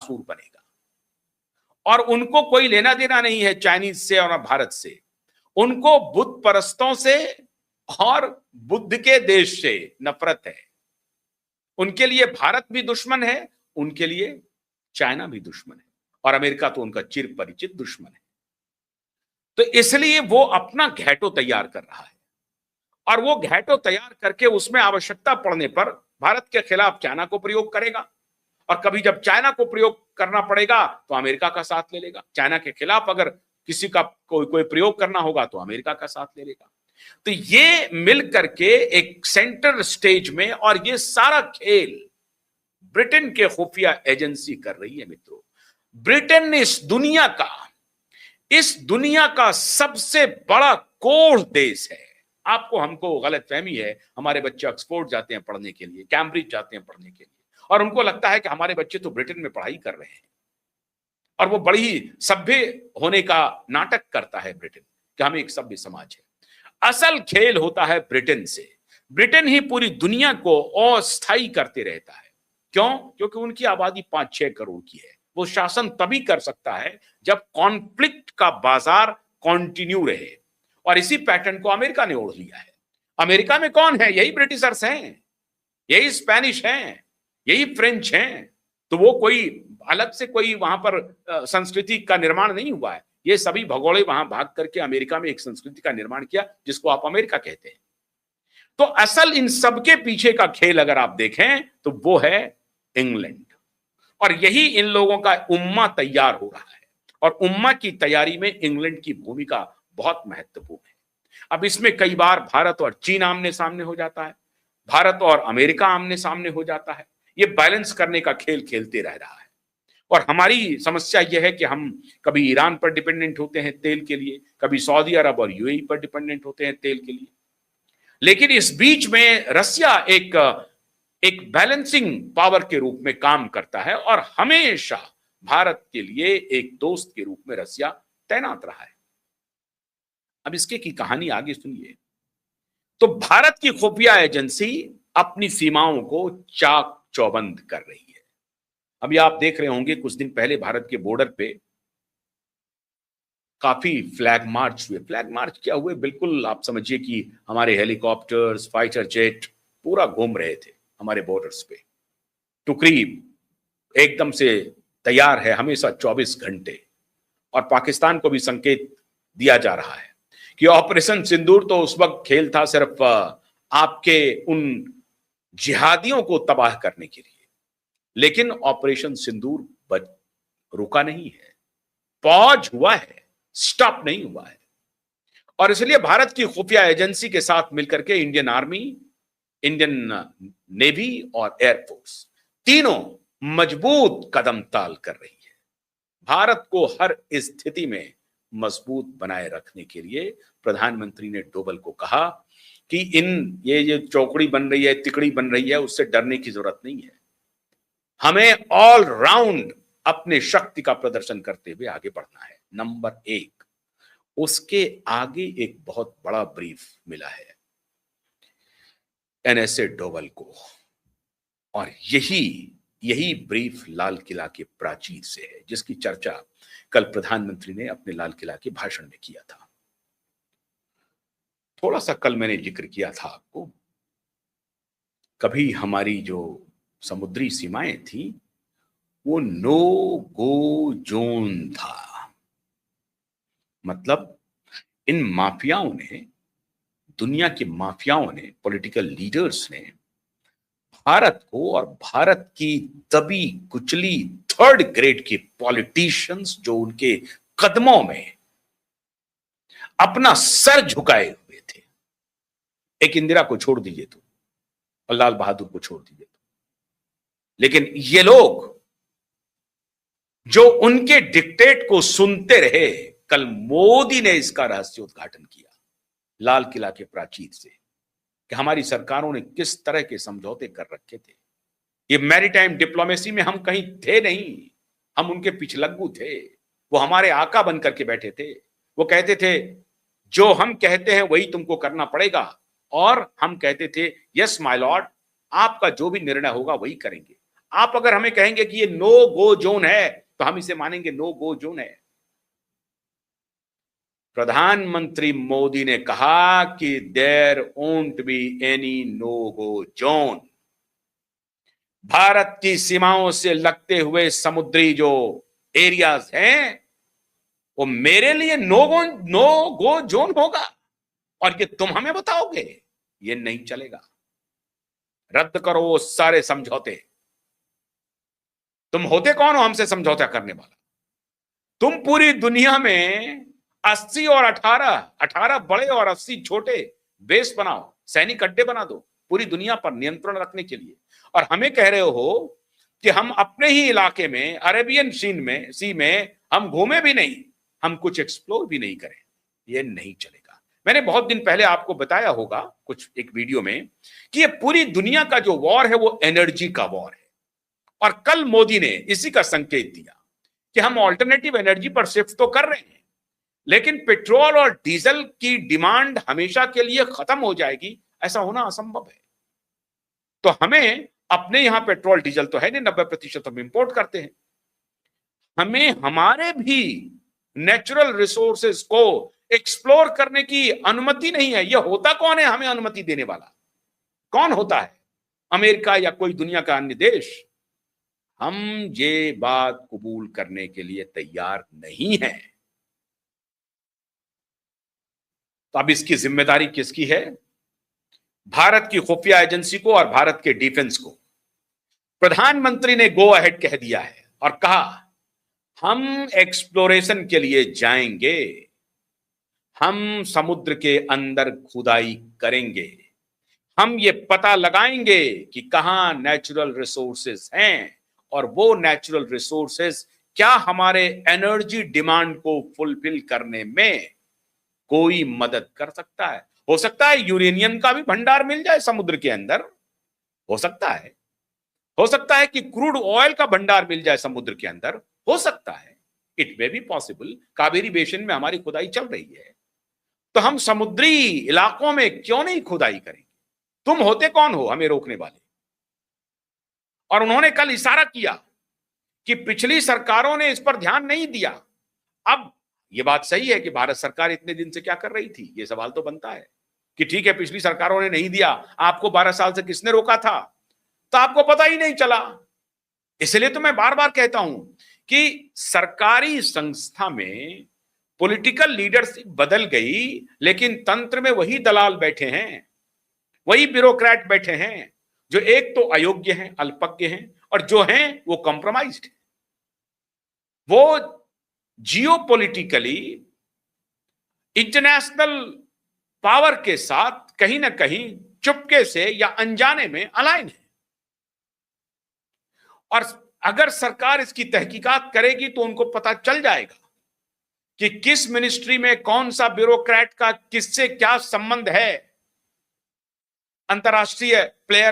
सूर बनेगा। और उनको कोई लेना देना नहीं है चाइनीज से और भारत से, उनको बुद्ध परस्तों से और बुद्ध के देश से नफरत है। उनके लिए भारत भी दुश्मन है, उनके लिए चाइना भी दुश्मन है, और अमेरिका तो उनका चिर परिचित दुश्मन है। तो इसलिए वो अपना घेटो तैयार कर रहा है, और वो घेटो तैयार करके उसमें आवश्यकता पड़ने पर भारत के खिलाफ चाइना को प्रयोग करेगा, और कभी जब चाइना को प्रयोग करना पड़ेगा तो अमेरिका का साथ ले लेगा। चाइना के खिलाफ अगर किसी का कोई प्रयोग करना होगा तो अमेरिका का साथ ले लेगा। तो ये मिल करके एक सेंटर स्टेज में, और ये सारा खेल ब्रिटेन के खुफिया एजेंसी कर रही है। मित्रों, ब्रिटेन इस दुनिया का सबसे बड़ा कोर देश है। आपको हमको गलतफहमी है, हमारे बच्चे ऑक्सफोर्ड जाते हैं पढ़ने के लिए, कैम्ब्रिज जाते हैं पढ़ने के लिए, और उनको लगता है कि हमारे बच्चे तो ब्रिटेन में पढ़ाई कर रहे हैं, और वो बड़ी ही सभ्य होने का नाटक करता है ब्रिटेन कि हम एक सभ्य समाज है। असल खेल होता है ब्रिटेन से। ब्रिटेन ही पूरी दुनिया को अस्थायी करते रहता है। क्यों? क्योंकि उनकी आबादी 5-6 करोड़ की है। वो शासन तभी कर सकता है जब कॉन्फ्लिक्ट का बाजार कंटिन्यू रहे, और इसी पैटर्न को अमेरिका ने ओढ़ लिया है। अमेरिका में कौन है? यही ब्रिटिशर्स हैं, यही स्पेनिश हैं, यही फ्रेंच हैं। तो वो कोई अलग से कोई वहां पर संस्कृति का निर्माण नहीं हुआ है। ये सभी भगोड़े वहां भाग करके अमेरिका में एक संस्कृति का निर्माण किया, जिसको आप अमेरिका कहते हैं। तो असल इन सबके पीछे का खेल अगर आप देखें तो वो है इंग्लैंड, और यही इन लोगों का उम्मा तैयार हो रहा है, और उम्मा की तैयारी में इंग्लैंड की भूमिका बहुत महत्वपूर्ण है। अब इसमें कई बार भारत और चीन आमने सामने हो जाता है, भारत और अमेरिका आमने सामने हो जाता है। ये बैलेंस करने का खेल खेलते रह रहा है, और हमारी समस्या यह है कि हम कभी ईरान पर डिपेंडेंट होते हैं तेल के लिए, कभी सऊदी अरब और यूएई पर डिपेंडेंट होते हैं तेल के लिए। लेकिन इस बीच में रसिया एक बैलेंसिंग पावर के रूप में काम करता है, और हमेशा भारत के लिए एक दोस्त के रूप में रसिया तैनात रहा है। अब इसके की कहानी आगे सुनिए। तो भारत की खुफिया एजेंसी अपनी सीमाओं को चाक चौबंद कर रही है। अभी आप देख रहे होंगे कुछ दिन पहले भारत के बॉर्डर पे काफी फ्लैग मार्च हुए। फ्लैग मार्च क्या हुए? बिल्कुल आप समझिए कि हमारे हेलीकॉप्टर्स, फाइटर जेट पूरा घूम रहे थे हमारे बॉर्डर्स पे। टुकड़ी एकदम से तैयार है हमेशा 24 घंटे, और पाकिस्तान को भी संकेत दिया जा रहा है कि ऑपरेशन सिंदूर तो उस वक्त खेल था सिर्फ आपके उन जिहादियों को तबाह करने के लिए, लेकिन ऑपरेशन सिंदूर रुका नहीं है, पॉज हुआ है, स्टॉप नहीं हुआ है। और इसलिए भारत की खुफिया एजेंसी के साथ मिलकर के इंडियन आर्मी, इंडियन नेवी और एयरफोर्स तीनों मजबूत कदम ताल कर रही है। भारत को हर स्थिति में मजबूत बनाए रखने के लिए प्रधानमंत्री ने डोभाल को कहा कि ये चौकड़ी बन रही है, तिकड़ी बन रही है, उससे डरने की जरूरत नहीं है। हमें ऑल राउंड अपने शक्ति का प्रदर्शन करते हुए आगे बढ़ना है। नंबर 1। उसके आगे एक बहुत बड़ा ब्रीफ मिला है एनएसए डोभाल को, और यही ब्रीफ लाल किला के प्राचीर से है, जिसकी चर्चा कल प्रधानमंत्री ने अपने लाल किला के भाषण में किया था। थोड़ा सा कल मैंने जिक्र किया था आपको, कभी हमारी जो समुद्री सीमाएं थी वो नो गो जोन था। मतलब इन माफियाओं ने, दुनिया के माफियाओं ने, पॉलिटिकल लीडर्स ने भारत को और भारत की दबी कुचली थर्ड ग्रेड के पॉलिटिशियंस जो उनके कदमों में अपना सर झुकाए हुए थे, एक इंदिरा को छोड़ दीजिए तो, और लाल बहादुर को छोड़ दीजिए तो, लेकिन ये लोग जो उनके डिक्टेट को सुनते रहे, कल मोदी ने इसका रहस्योद्घाटन किया लाल किला के प्राचीर से कि हमारी सरकारों ने किस तरह के समझौते कर रखे थे। ये मैरीटाइम डिप्लोमेसी में हम कहीं थे नहीं, हम उनके पिछलग्गू थे। वो हमारे आका बन करके बैठे थे। वो कहते थे जो हम कहते हैं वही तुमको करना पड़ेगा, और हम कहते थे यस माय लॉर्ड, आपका जो भी निर्णय होगा वही करेंगे। आप अगर हमें कहेंगे कि ये नो गो जोन है तो हम इसे मानेंगे नो गो जोन है। प्रधानमंत्री मोदी ने कहा कि there won't be any no go zone. Bharat की सीमाओं से लगते हुए समुद्री जो एरियाज हैं वो मेरे लिए नो गो जोन होगा और ये तुम हमें बताओगे? ये नहीं चलेगा। रद्द करो वो सारे समझौते। तुम होते कौन हो हमसे समझौता करने वाला? तुम पूरी दुनिया में 80 और 18 बड़े और 80 छोटे बेस बनाओ, सैनिक अड्डे बना दो पूरी दुनिया पर नियंत्रण रखने के लिए, और हमें कह रहे हो कि हम अपने ही इलाके में अरेबियन सी में हम घूमे भी नहीं, हम कुछ एक्सप्लोर भी नहीं करें। ये नहीं चलेगा। मैंने बहुत दिन पहले आपको बताया होगा कुछ एक वीडियो में कि ये पूरी दुनिया का जो वॉर है वो एनर्जी का वॉर है, और कल मोदी ने इसी का संकेत दिया कि हम ऑल्टरनेटिव एनर्जी पर शिफ्ट तो कर रहे हैं, लेकिन पेट्रोल और डीजल की डिमांड हमेशा के लिए खत्म हो जाएगी, ऐसा होना असंभव है। तो हमें अपने यहां पेट्रोल डीजल तो है नहीं, 90% हम इंपोर्ट करते हैं। हमें हमारे भी नेचुरल रिसोर्सेज को एक्सप्लोर करने की अनुमति नहीं है। यह होता कौन है हमें अनुमति देने वाला? कौन होता है? अमेरिका या कोई दुनिया का अन्य देश? हम ये बात कबूल करने के लिए तैयार नहीं है। तो अब इसकी जिम्मेदारी किसकी है? भारत की खुफिया एजेंसी को और भारत के डिफेंस को। प्रधानमंत्री ने गो अहेड कह दिया है और कहा हम एक्सप्लोरेशन के लिए जाएंगे, हम समुद्र के अंदर खुदाई करेंगे, हम ये पता लगाएंगे कि कहां नेचुरल रिसोर्सेज हैं और वो नेचुरल रिसोर्सेज क्या हमारे एनर्जी डिमांड को फुलफिल करने में कोई मदद कर सकता है। हो सकता है यूरेनियम का भी भंडार मिल जाए समुद्र के अंदर, हो सकता है। हो सकता है कि क्रूड ऑयल का भंडार मिल जाए समुद्र के अंदर, हो सकता है। It may be possible. Kaveri basin में हमारी खुदाई चल रही है, तो हम समुद्री इलाकों में क्यों नहीं खुदाई करेंगे? तुम होते कौन हो हमें रोकने वाले? और उन्होंने कल इशारा किया कि पिछली सरकारों ने इस पर ध्यान नहीं दिया। अब यह बात सही है कि भारत सरकार इतने दिन से क्या कर रही थी, यह सवाल तो बनता है कि ठीक है पिछली सरकारों ने नहीं दिया, आपको 12 साल से किसने रोका था? तो आपको पता ही नहीं चला। इसलिए तो मैं बार बार कहता हूं कि सरकारी संस्था में पॉलिटिकल लीडरशिप बदल गई, लेकिन तंत्र में वही दलाल बैठे हैं, वही ब्यूरोक्रेट बैठे हैं जो एक तो अयोग्य हैं, अल्पज्ञ हैं, और जो हैं वो कॉम्प्रोमाइज्ड हैं। वो जियोपॉलिटिकली इंटरनेशनल पावर के साथ कहीं ना कहीं चुपके से या अनजाने में अलाइन है, और अगर सरकार इसकी तहकीकात करेगी तो उनको पता चल जाएगा कि किस मिनिस्ट्री में कौन सा ब्यूरोक्रेट का किससे क्या संबंध है। अंतरराष्ट्रीय प्लेयर